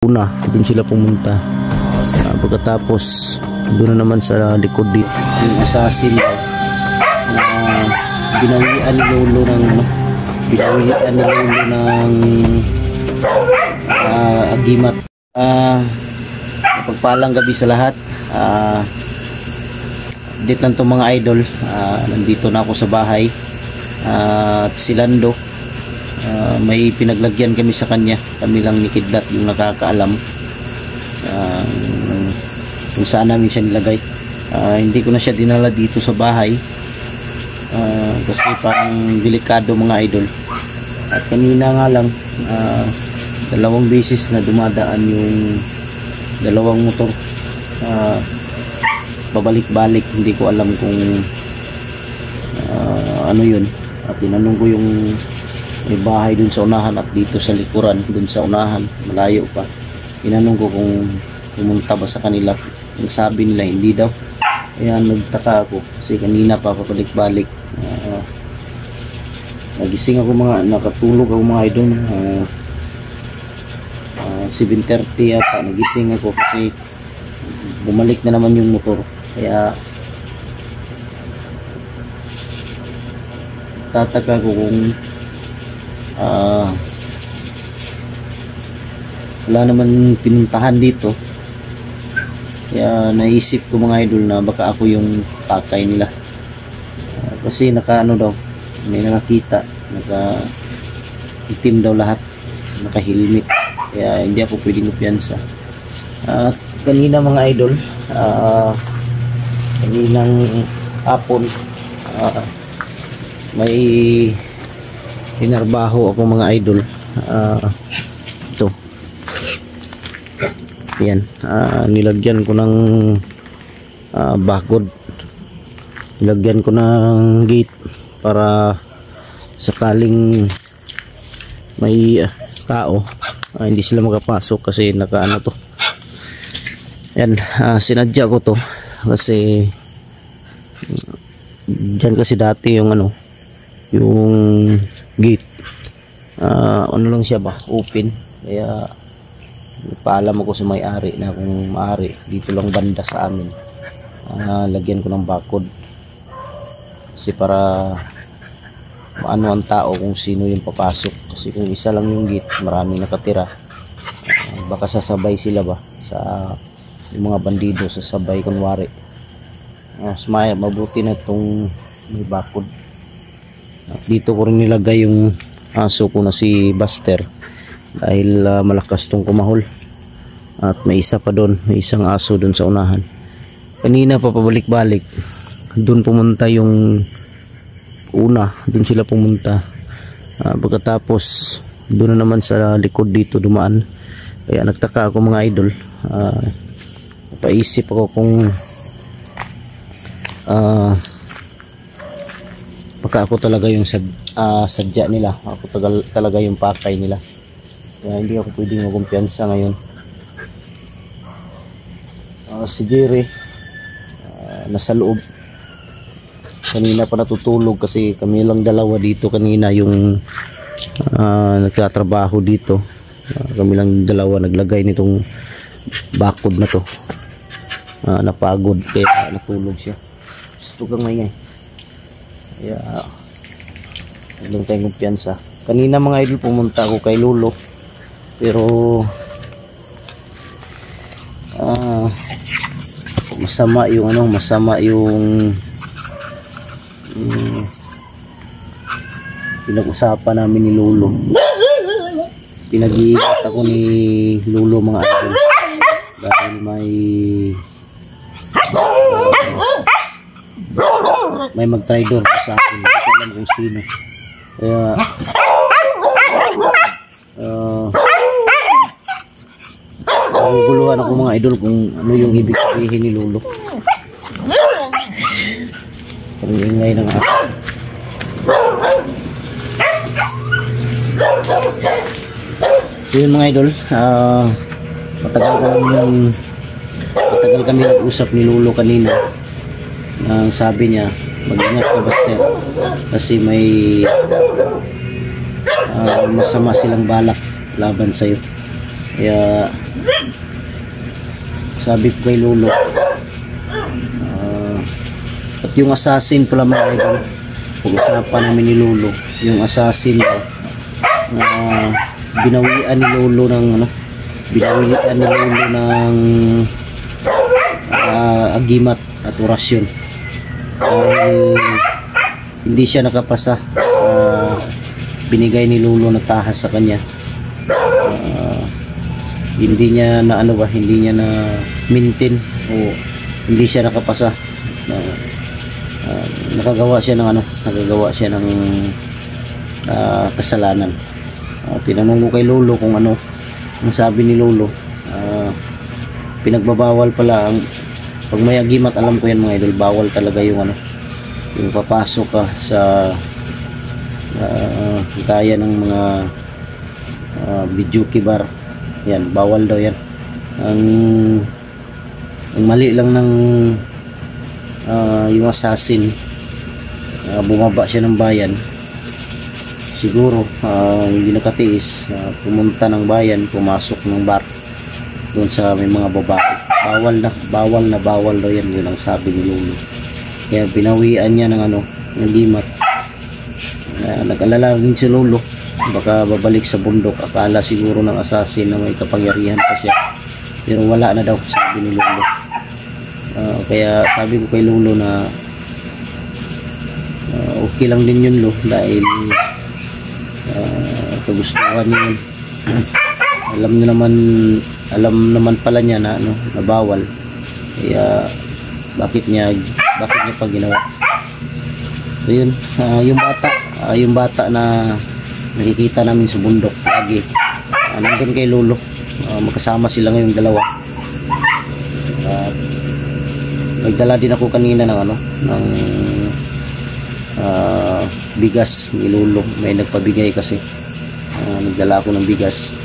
Una, doon sila pumunta. Pagkatapos, doon na naman sa likod dito. Yung assassin na binawian ni Lolo ng agimat. Pagpalang gabi sa lahat. Dito lang itong mga idol. Nandito na ako sa bahay. At si Lando, may pinaglagyan kami sa kanya. Kami lang ni Kidlat yung nakakaalam kung saan namin siya nilagay. Hindi ko na siya dinala dito sa bahay kasi parang delikado mga idol. At kanina nga lang dalawang beses na dumadaan yung dalawang motor, babalik-balik. Hindi ko alam kung ano yun. At tinanong ko yung may bahay dun sa unahan at dito sa likuran, dun sa unahan, malayo pa. Tinanong ko kung pumunta ba sa kanila. Ang sabi nila hindi daw. Kaya nagtaka ako kasi kanina pa pabalik-balik. Nagising ako nakatulog ako mga idol. 7:30 yata nagising ako kasi bumalik na naman yung motor. Kaya tataka ko kung wala naman pinuntahan dito. Kaya naisip ko mga idol na baka ako yung pakay nila. Kasi naka-ano daw, may nakakita, naka-itim daw lahat, naka-helmet. Kaya hindi ako pwedeng kumpiyansa. Kanina mga idol, kaninang hapon, may tinarbaho ako mga idol. Ito yan, nilagyan ko ng bakod, nilagyan ko ng gate para sakaling may tao hindi sila makapasok kasi nakaano to. Yan, sinadya ko to kasi dyan kasi dati yung ano, yung gate ano lang siya ba, open. Kaya paalam ako sa may-ari na kung maaari dito lang banda sa amin lagyan ko ng bakod kasi para maano ang tao kung sino yung papasok. Kasi kung isa lang yung gate, maraming nakatira, baka sasabay sila ba sa yung mga bandido, sasabay kunwari. Mabuti na itong may bakod. At dito ko rin nilagay yung aso ko na si Buster dahil malakas tong kumahol. At may isa pa doon, may isang aso doon sa unahan. Kanina pa pabalik-balik doon pumunta yung una, doon sila pumunta. Pagkatapos doon na naman sa likod dito dumaan. Kaya nagtaka ako mga idol. Napaisip ako kung baka ako talaga yung sadya nila, ako talaga yung pakay nila. Kaya hindi ako pwedeng magkumpiyansa ngayon. Si Jerry nasa loob. Kanina pa natutulog kasi kami lang dalawa dito kanina yung nagtatrabaho dito. Kami lang dalawa naglagay nitong bakod na to. Napagod kaya natulog siya. Gusto kang maingay. Kaya walang tayong kumpiyansa. Kanina mga idol pumunta ako kay Lolo, pero masama yung pinag-usapan namin ni Lolo. Pinag-iingat ako ni Lolo mga idol dahil may mag-traitor sa akin. Hindi ko alam kung sino. Kaya naguguluhan ako mga idol kung ano yung ibig sabihin ni Lolo. Parang ingay ng aso. So yun mga idol, matagal kami nag-usap ni Lolo kanina. Sabi niya mag-ingat ka Buster kasi may masama silang balak laban sa'yo. Kaya sabi ko kay Lolo, at yung assassin pala mga idol, pag-usapan namin ni Lolo, yung assassin daw, binawian ni Lolo ng binawian ni Lolo ng agimat at orasyon dahil hindi siya nakapasa sa binigay ni Lolo na tahas sa kanya. Hindi niya na hindi niya na maintain o hindi siya nakapasa. Nakagawa siya ng kasalanan. Tinanong ko kay Lolo kung ano ang sabi ni Lolo. Pinagbabawal pala ang pag may agimat. Alam ko yan mga idol, bawal talaga yung yung papasok ka sa gaya ng mga bijuki bar. Yan, bawal daw yan. Ang mali lang ng yung assassin, bumaba siya ng bayan siguro, hindi nakatiis, pumunta ng bayan, pumasok ng bar doon sa may mga babae. Bawal daw yan, yun ang sabi ni Lolo. Kaya binawian niya ng ng gimat. Nag-alala rin si Lolo, baka babalik sa bundok. Akala siguro ng assassin na may kapangyarihan pa siya, pero wala na daw, sabi ni Lolo. Kaya sabi ko kay Lolo na okay lang din yun, Lo, dahil kagustuhan niya yun. alam naman pala niya na na bawal. Kaya bakit niya pa ginawa. So yun, yung bata na nakikita namin sa bundok lagi, nandun kay Lolo. Magkasama sila ngayong dalawa. Nagdala din ako kanina ng bigas ni Lolo. May nagpabigay kasi. Nagdala ako ng bigas.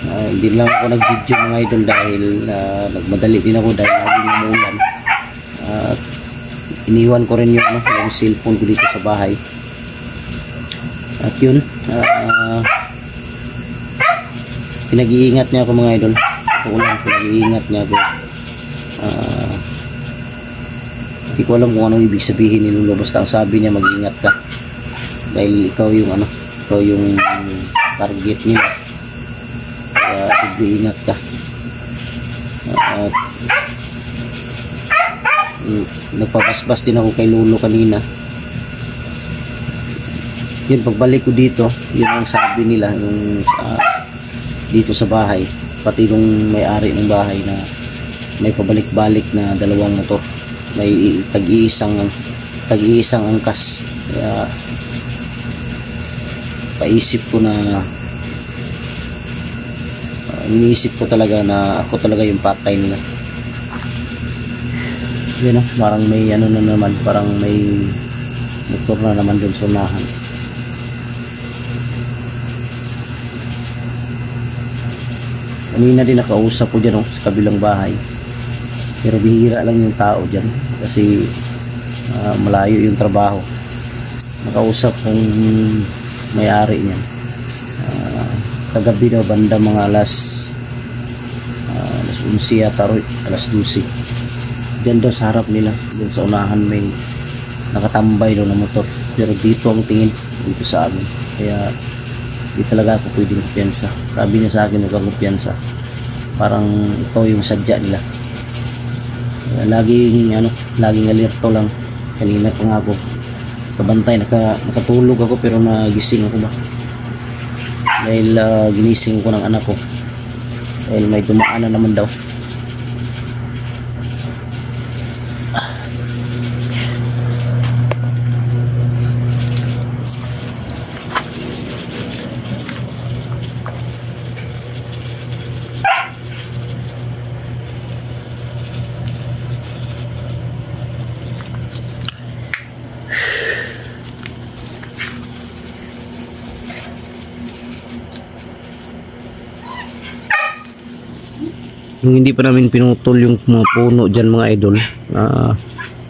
Hindi lang ako nag-video mga idol dahil nagmadali din ako dahil laging umulan. Iniwan ko rin yung cellphone ko dito sa bahay. At yun, pinag-iingat niya ako mga idol. Pinag-iingat niya ako. Hindi ko alam kung anong ibig sabihin ni Lolo, basta ang sabi niya mag-ingat ka dahil ikaw yung target niya. Kaya mag-ingat ka. Nagpabasbas din ako kay Lolo kanina. Yun, pagbalik ko dito, yun ang sabi nila yung dito sa bahay, pati yung may-ari ng bahay, na may pabalik-balik na dalawang motor, may tag-iisang angkas. Kaya paisip ko na iniisip ko talaga na ako talaga yung patay nila. Yun, parang may na naman, parang may motor na naman dun sa unahan. Kanina din nakausap ko dyan sa kabilang bahay, pero bihira lang yung tao dyan kasi malayo yung trabaho. Nakausap kong may-ari niyan kagabi daw, banda mga alas 11 yata, alas 12. Diyan daw sa harap nila, diyan sa unahan may nakatambay daw na motor, pero dito ang tingin, dito sa amin. Kaya di talaga ako pwedeng kumpiyansa. Sabi niya sa akin, huwag kang kumpiyansa, parang ikaw yung sadya nila. Laging alerto lang. Kanina pa nga ako kabantay, nakatulog ako pero nagising ako ba dahil ginising ko ng anak ko dahil may dumaan na naman daw. Yung hindi pa namin pinutol yung mga puno dyan mga idol,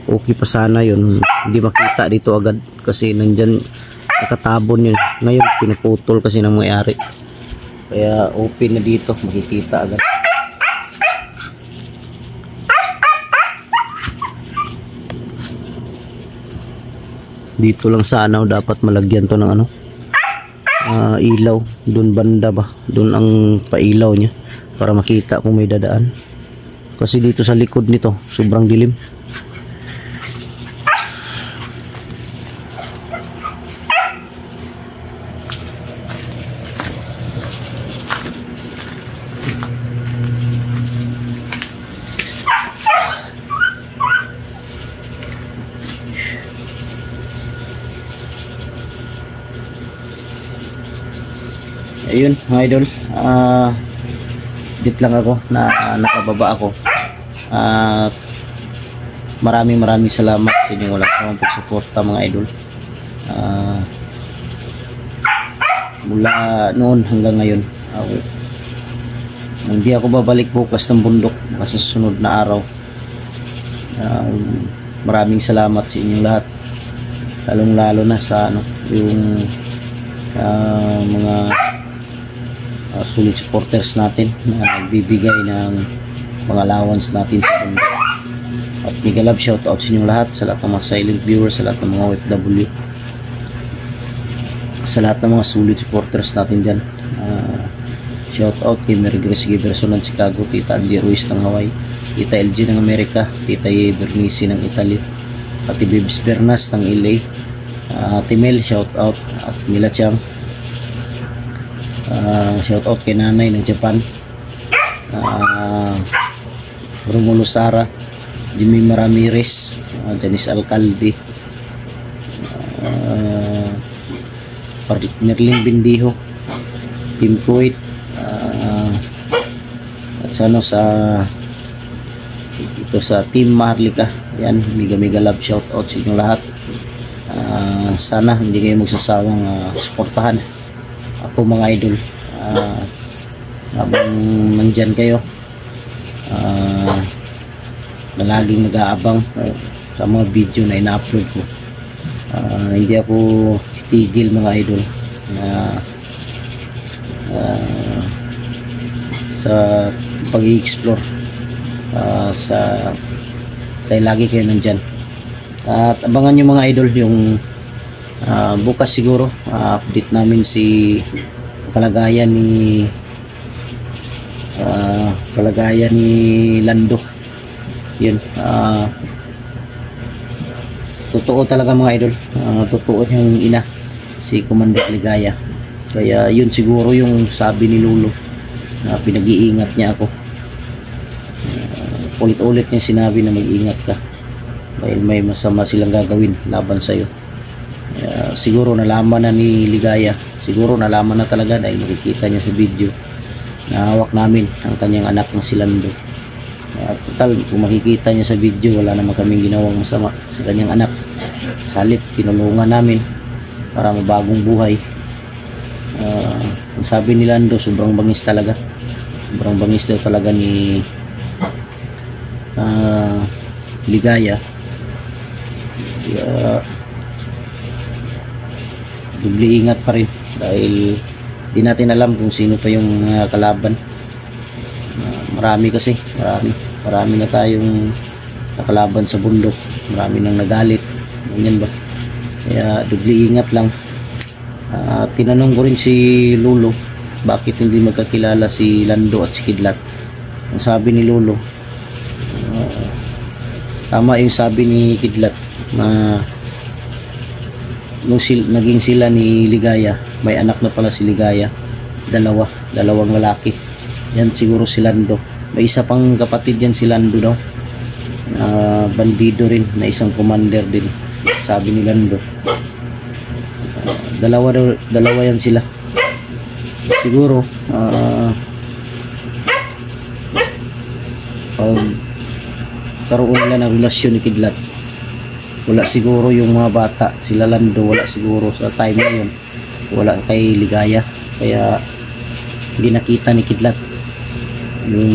okay pa sana yun, hindi makita dito agad kasi nandyan nakatabon yun. Ngayon pinuputol kasi ng may-ari, Kaya open na dito, makikita agad. Dito lang sa ano, dapat malagyan to ng ano, ilaw. Doon banda ba? Doon ang pailaw niya para makita kung may dadaan. Kasi dito sa likod nito, sobrang dilim. Ayun mga idol, dit lang ako na nakababa ako. Maraming salamat sa inyong walang sawang pagsuporta mga idol. Mula noon hanggang ngayon, hindi ako babalik bukas ng bundok kasi susunod na araw. Maraming salamat sa inyong lahat, lalong lalo na sa ano, yung mga solid supporters natin na nagbibigay ng mga allowance natin sa bundok. At mega love shout out sa inyong lahat, sa lahat ng mga silent viewers, sa lahat ng mga OFW, sa lahat ng mga solid supporters natin dyan. Shout out kay Mary Grace Giberson ng Chicago, Tita Andy Ruiz ng Hawaii, Tita LG ng Amerika, Tita Ye Bernice ng Italy, Ate Bibs Bernas ng LA, Ate Mel shout out, at Mila Chang shout out kay Nanay ng Japan, Romulo Sara, Jimmy Ramirez, Janice Alcalde, Merlin Bindiho, Team Kuwait, at sa ano, sa ito sa Team Maharlika. Yan, mega love shout out sa inyong lahat. Sana hindi kayo magsasawang suportahan ako mga idol, habang nandyan kayo, na laging nag-aabang sa mga video na ina-upload ko. Hindi ako titigil mga idol na sa pag-i-explore, dahil lagi kayo nandyan. At abangan nyo mga idol yung bukas siguro update namin si kalagayan ni Lando. Yun, totoo talaga mga idol, totoo yung ina si Commander Ligaya. Kaya yun siguro yung sabi ni Lolo na pinag-iingat niya ako. Ulit-ulit niya sinabi na mag-ingat ka dahil may masama silang gagawin laban sa'yo. Siguro nalaman na ni Ligaya, siguro nalaman na talaga dahil nakikita niya sa video na hawak namin ang kanyang anak na si Lando. Total, kung makikita niya sa video, wala naman kaming ginawang masama sa kanyang anak. Salit, tinulungan namin para mabagong buhay. Ang sabi ni Lando, sobrang bangis talaga, sobrang bangis daw talaga ni Ligaya. Dubli ingat pa rin dahil di natin alam kung sino pa yung kalaban. Marami kasi, marami na tayong nakalaban sa bundok, marami nang nagalit, ganyan ba. Kaya dubli ingat lang. Tinanong ko rin si Lolo bakit hindi magkakilala si Lando at si Kidlat. Ang sabi ni Lolo, tama yung sabi ni Kidlat na nung naging sila ni Ligaya, may anak na pala si Ligaya, dalawang lalaki. Yan siguro si Lando, may isa pang kapatid yan si Lando daw, bandido rin na isang commander din, sabi ni Lando. Dalawa yan sila siguro. Pag karoon nila ng relasyon ni Kidlat, wala siguro yung mga bata, sila Lando, wala siguro sa time na yun, wala kay Ligaya. Kaya hindi nakita ni Kidlat yung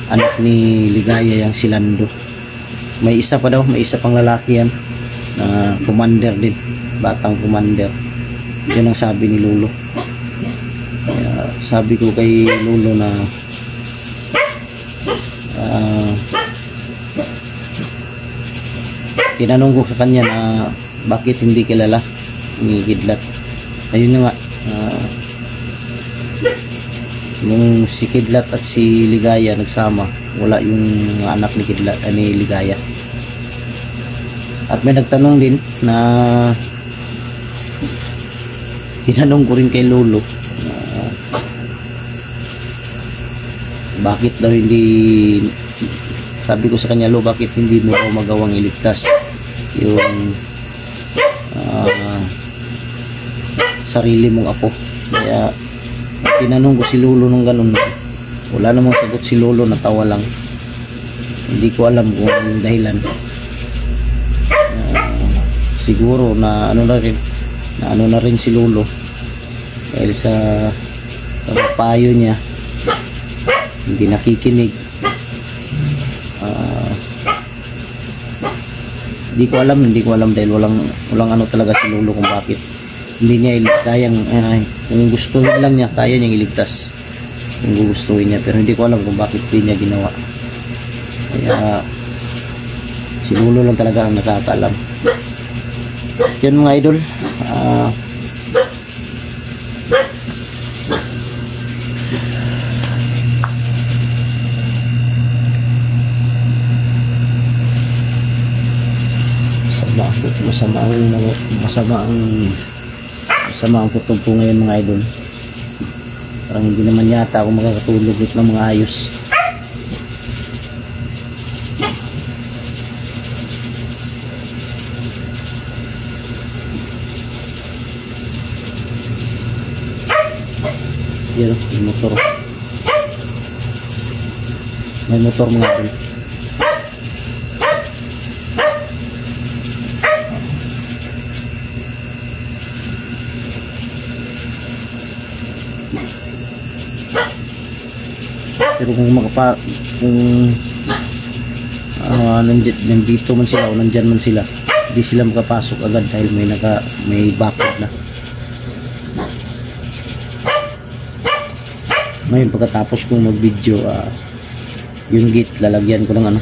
anak ni Ligaya, yung si Lando. May isa pa daw, may isa pang lalaki yan na commander din, batang commander. Yun ang sabi ni Lolo. Kaya sabi ko kay Lolo na tinanong ko sa kanya na bakit hindi kilala ni Kidlat. Ayun na nga, yung si Kidlat at si Ligaya nagsama, wala yung mga anak ni Kidlat, ni Ligaya. At may nagtanong din na tinanong ko rin kay Lolo bakit daw hindi, sabi ko sa kanya, Lo, bakit hindi mo daw magawang iligtas yung sarili mong apo. Kaya tinanong ko si Lolo nung ganun, wala namang sagot si Lolo, natawa lang. Hindi ko alam kung anong dahilan. Siguro na ano na rin si Lolo dahil sa payo niya, hindi nakikinig. Hindi ko alam dahil walang ano talaga si Lolo kung bakit hindi niya kayang, kung gustuhin lang niya, kaya niyang iligtas kung gugustuhin niya, pero hindi ko alam kung bakit hindi niya ginawa. Kaya si Lolo lang talaga ang nakakaalam. Yun mga idol, masama ang kutub ko ngayon mga idol. Parang hindi naman yata ako makakatulog ng mga ayos. Yan, may motor. May motor mga idol. Pero kung nandito man sila o nandyan man sila, hindi sila makapasok agad dahil may bakod na. Ngayon pagkatapos kong mag video, yung gate lalagyan ko ng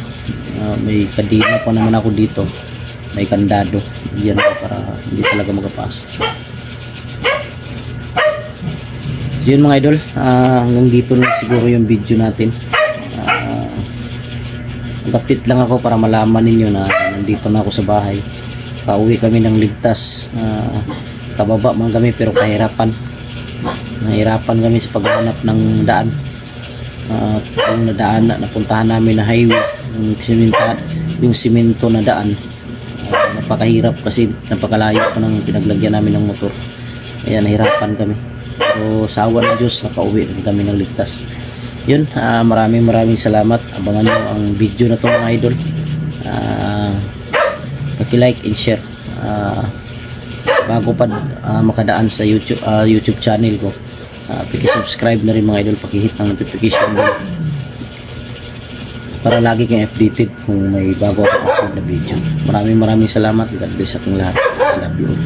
may kadena pa naman ako dito, may kandado yan para hindi talaga makapasok. Yun mga idol, hanggang dito na siguro yung video natin. Nag-update lang ako para malaman ninyo na nandito na ako sa bahay. Pauwi kami ng ligtas. Kababa man kami pero kahirapan. Nahirapan kami sa paghanap ng daan. Yung nadaan na napuntahan namin na highway, yung simento na daan, napakahirap kasi napakalayo pa ng pinaglagyan namin ng motor. Kaya nahirapan kami. So sa awa ng Diyos nakauwi kami ng ligtas. Yun, maraming salamat. Abangan nyo ang video na to mga idol. Paki-like and share. Bago pa makadaan sa YouTube channel ko, paki-subscribe na rin mga idol, paki-hit ng notification bell para lagi kang updated kung may bago ako upload na video. Maraming salamat. God bless sa ating lahat. I love you all.